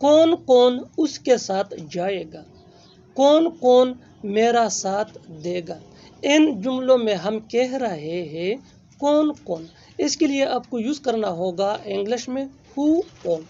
कौन कौन उसके साथ जाएगा, कौन कौन मेरा साथ देगा। इन जुमलों में हम कह रहे हैं कौन कौन, इसके लिए आपको यूज करना होगा इंग्लिश में हु ऑल।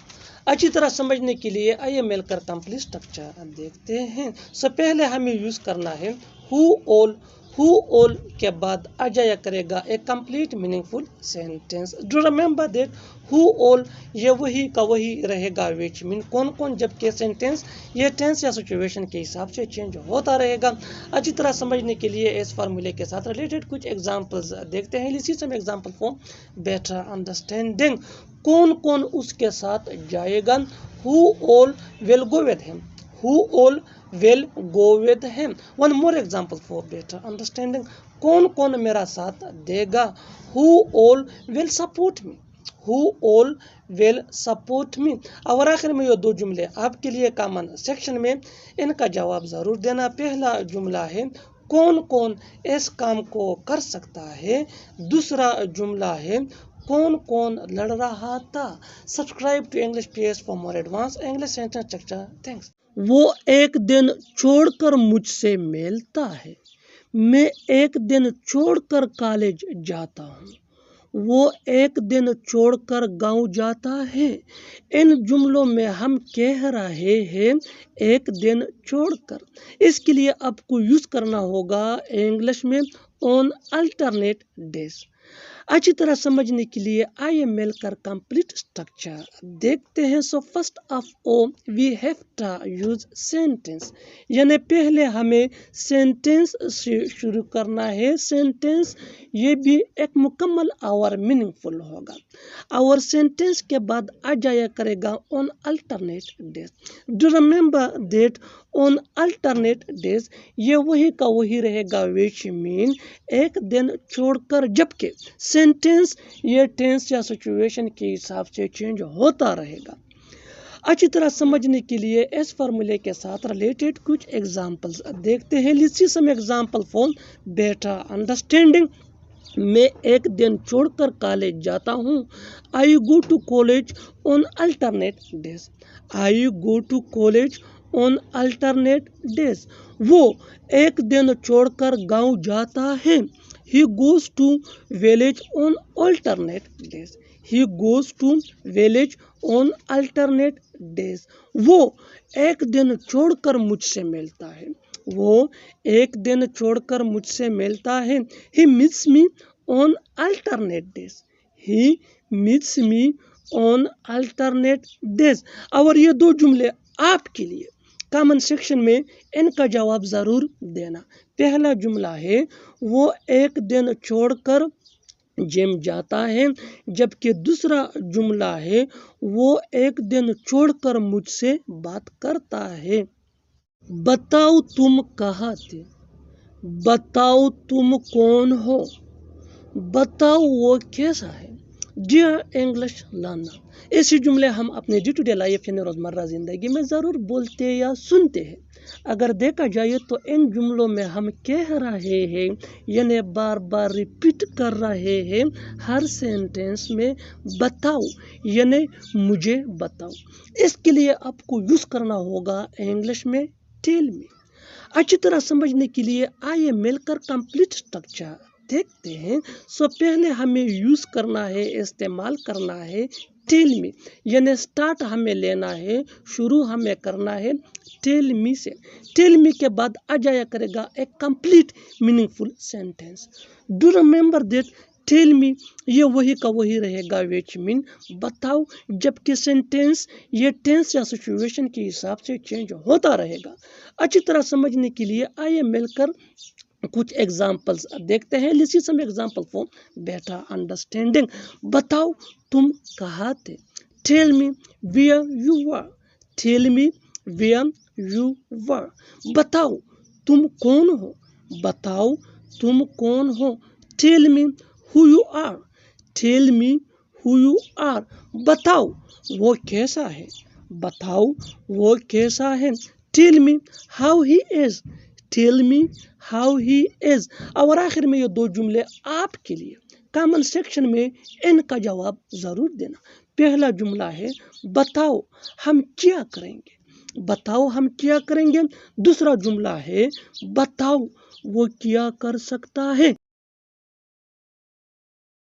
अच्छी तरह समझने के लिए आइए मिलकर कंप्लीट स्ट्रक्चर देखते हैं। सो पहले हमें यूज करना है हु ऑल। हु ऑल के बाद आ जाया करेगा एक complete meaningful sentence. Do remember that who all ये वही का वही रहेगा विच मीन कौन कौन, जबकि सेंटेंस ये टेंस या सिचुएशन के हिसाब से चेंज होता रहेगा। अच्छी तरह समझने के लिए इस फार्मूले के साथ रिलेटेड कुछ एग्जांपल्स देखते हैं। List some example for better understanding. कौन कौन उसके साथ जाएगा, who all will go with him, who all will go with him. One more example for better understanding. कौन कौन मेरा साथ देगा, who all will support me, who all will support me. और आखिर में ये दो जुमले आपके लिए कॉमन सेक्शन में इनका जवाब जरूर देना। पहला जुमला है कौन कौन इस काम को कर सकता है, दूसरा जुमला है कौन कौन लड़ रहा था। Subscribe to English PS for more advance English sentence structure. Thanks. वो एक दिन छोड़कर मुझसे मिलता है, मैं एक दिन छोड़कर कॉलेज जाता हूँ, वो एक दिन छोड़कर गांव जाता है। इन जुमलों में हम कह रहे हैं एक दिन छोड़कर, इसके लिए आपको यूज करना होगा इंग्लिश में ऑन अल्टरनेट डेज। अच्छी तरह समझने के लिए आइए मिलकर कंप्लीट स्ट्रक्चर देखते हैं। So first of all we have to use sentence, यानी पहले हमें सेंटेंस से शुरू करना है। सेंटेंस ये भी एक मुकम्मल और मीनिंगफुल होगा। और सेंटेंस के बाद आ जाया करेगा on alternate days. Do remember that on alternate days ये वही का वही रहेगा विच मीन एक दिन छोड़कर, जबकि सेंटेंस ये टेंस या सिचुएशन के हिसाब से चेंज होता रहेगा। अच्छी तरह समझने के लिए इस फार्मूले के साथ रिलेटेड कुछ एग्जांपल्स देखते हैं। Let's see some example for better understanding. मैं एक दिन छोड़कर कॉलेज जाता हूँ, I go to college on alternate days, I go to college on alternate days. वो एक दिन छोड़कर गांव जाता है, he goes to village on alternate days, he goes to village on alternate days। वो एक दिन छोड़कर मुझसे मिलता है, वो एक दिन छोड़कर मुझसे मिलता है। he meets me on alternate days, he meets me on alternate days। और ये दो जुमले आपके लिए कॉमन सेक्शन में इनका जवाब जरूर देना। पहला जुमला है वो एक दिन छोड़कर जिम जाता है, जबकि दूसरा जुमला है वो एक दिन छोड़कर मुझसे बात करता है। बताओ तुम कहाँ थे, बताओ तुम कौन हो, बताओ वो कैसा है। डियर इंग्लिश लर्नर, ऐसे जुमले हम अपने डे टू डे लाइफ यानी रोज़मर्रा ज़िंदगी में ज़रूर बोलते या सुनते हैं। अगर देखा जाए तो इन जुमलों में हम कह रहे हैं यानी बार बार रिपीट कर रहे हैं हर सेंटेंस में बताओ यानी मुझे बताओ। इसके लिए आपको यूज़ करना होगा इंग्लिश में टेल मी। अच्छी तरह समझने के लिए आइए मिलकर कंप्लीट स्ट्रक्चर देखते हैं। सो पहले हमें यूज़ करना है, इस्तेमाल करना है टेल मी, यानी स्टार्ट हमें लेना है, शुरू हमें करना है टेल मी से। टेल मी के बाद आ जाया करेगा एक complete meaningful sentence. Do remember that tell me ये वही का वही रहेगा विच मीन बताओ, जबकि सेंटेंस ये टेंस या सिचुएशन के हिसाब से चेंज होता रहेगा। अच्छी तरह समझने के लिए आइए मिलकर कुछ एग्जाम्पल्स देखते हैं। List some example for better understanding. बताओ तुम कहाँ थे, tell me where you were, tell me where you were. बताओ तुम कौन हो, बताओ तुम कौन हो। Tell me who you are, tell me who you are. बताओ वो कैसा है, बताओ वो कैसा है। Tell me how he is, tell me how he is. और आखिर में ये दो जुमले आपके लिए कॉमन सेक्शन में इनका जवाब जरूर देना। پہلا جملہ ہے بتاؤ ہم کیا کریں گے، بتاؤ ہم کیا کریں گے۔ دوسرا جملہ ہے بتاؤ وہ کیا کر سکتا ہے۔